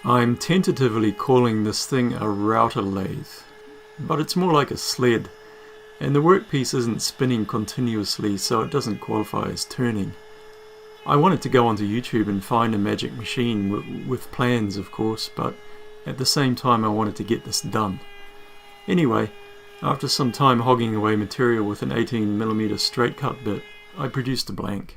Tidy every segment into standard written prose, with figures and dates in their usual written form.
I'm tentatively calling this thing a router lathe, but it's more like a sled, and the workpiece isn't spinning continuously, so it doesn't qualify as turning. I wanted to go onto YouTube and find a magic machine with plans, of course, but at the same time I wanted to get this done. Anyway, after some time hogging away material with an 18mm straight cut bit, I produced a blank.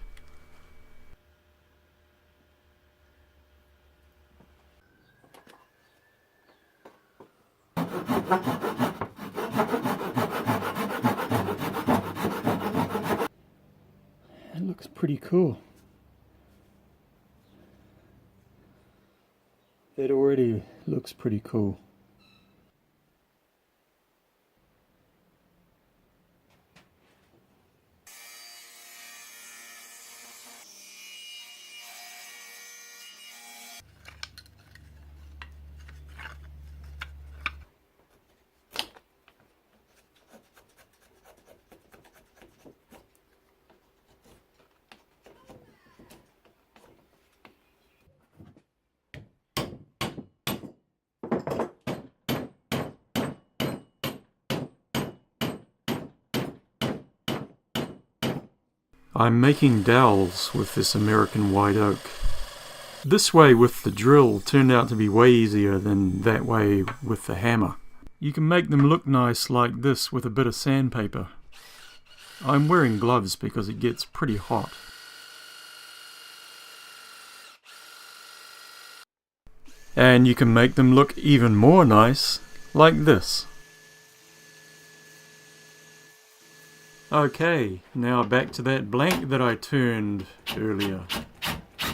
It looks pretty cool. It already looks pretty cool. I'm making dowels with this American white oak. This way with the drill turned out to be way easier than that way with the hammer. You can make them look nice like this with a bit of sandpaper. I'm wearing gloves because it gets pretty hot. And you can make them look even more nice like this. Okay, now back to that blank that I turned earlier.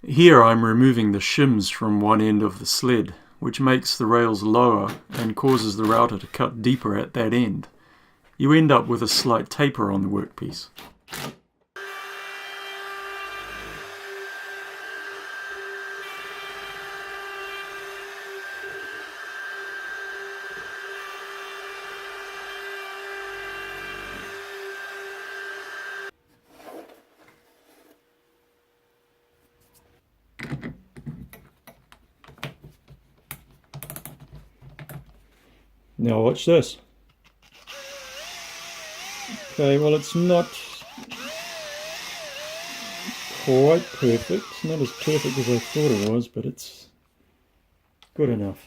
Here I'm removing the shims from one end of the sled, which makes the rails lower and causes the router to cut deeper at that end. You end up with a slight taper on the workpiece. Now watch this. Okay, well it's not quite perfect. It's not as perfect as I thought it was, but it's good enough.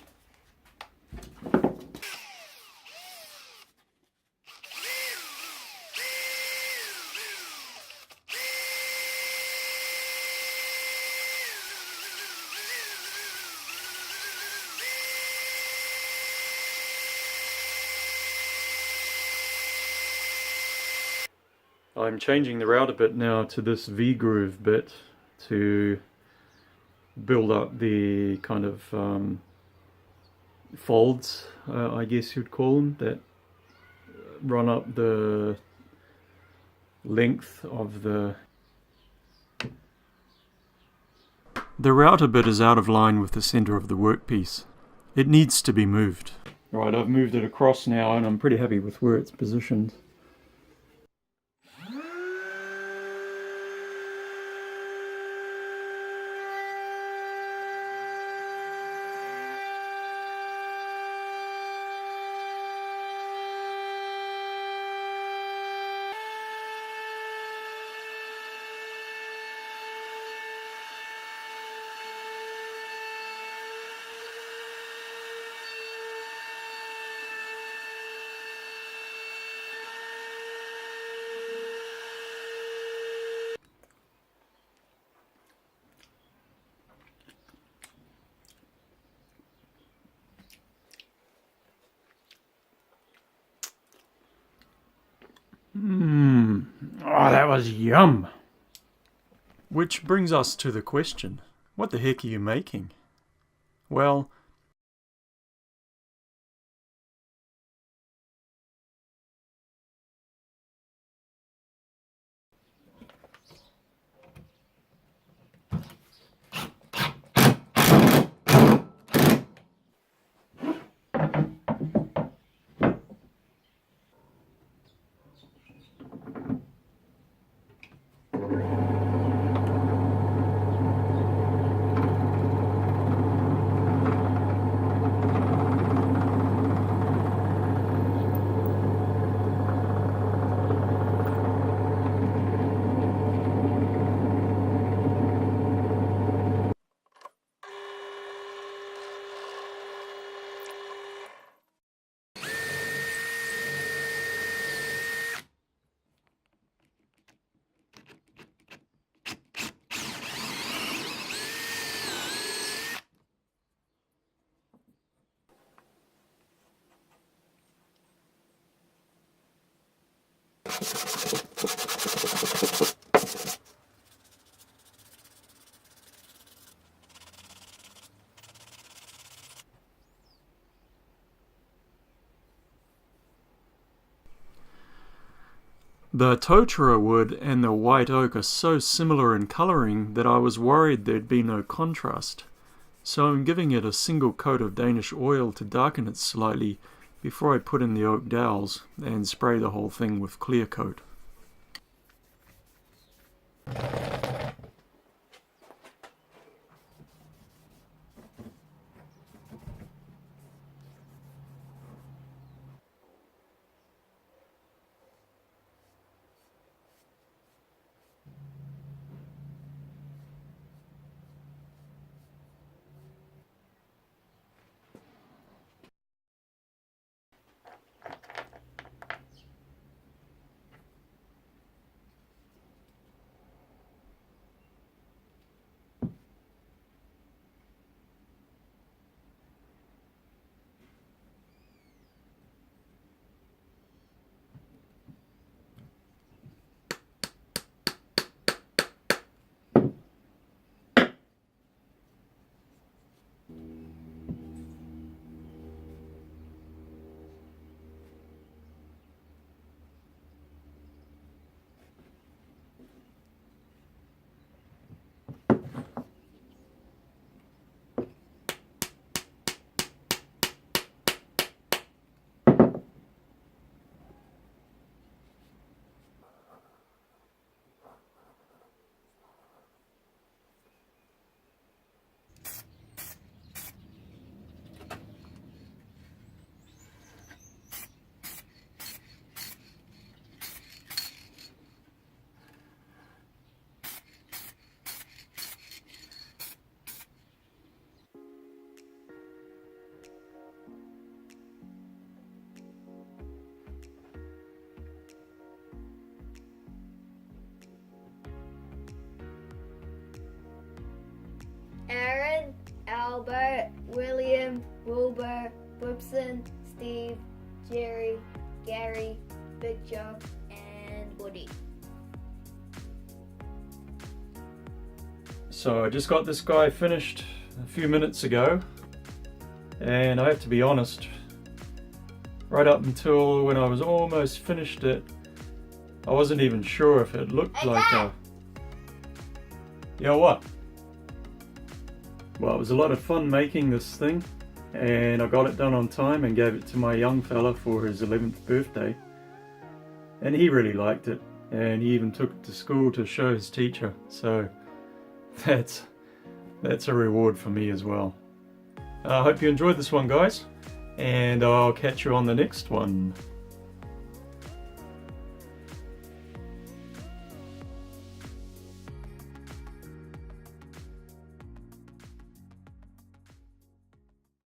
I'm changing the router bit now to this V-groove bit to build up the kind of folds, I guess you'd call them, that run up the length of the router bit is out of line with the center of the workpiece. It needs to be moved. Right, I've moved it across now and I'm pretty happy with where it's positioned. Oh, that was yum! Which brings us to the question, what the heck are you making? Well, the Totara wood and the white oak are so similar in colouring that I was worried there'd be no contrast, so I'm giving it a single coat of Danish oil to darken it slightly before I put in the oak dowels and spray the whole thing with clear coat. Aaron, Albert, William, Wilbur, Wibson, Steve, Jerry, Garry, Victor, and Woody. So I just got this guy finished a few minutes ago, and I have to be honest, right up until when I was almost finished it. I wasn't even sure if it looked like a... Yeah, what? Well, it was a lot of fun making this thing, and I got it done on time and gave it to my young fella for his 11th birthday. And he really liked it, and he even took it to school to show his teacher, so that's a reward for me as well. I hope you enjoyed this one, guys, and I'll catch you on the next one.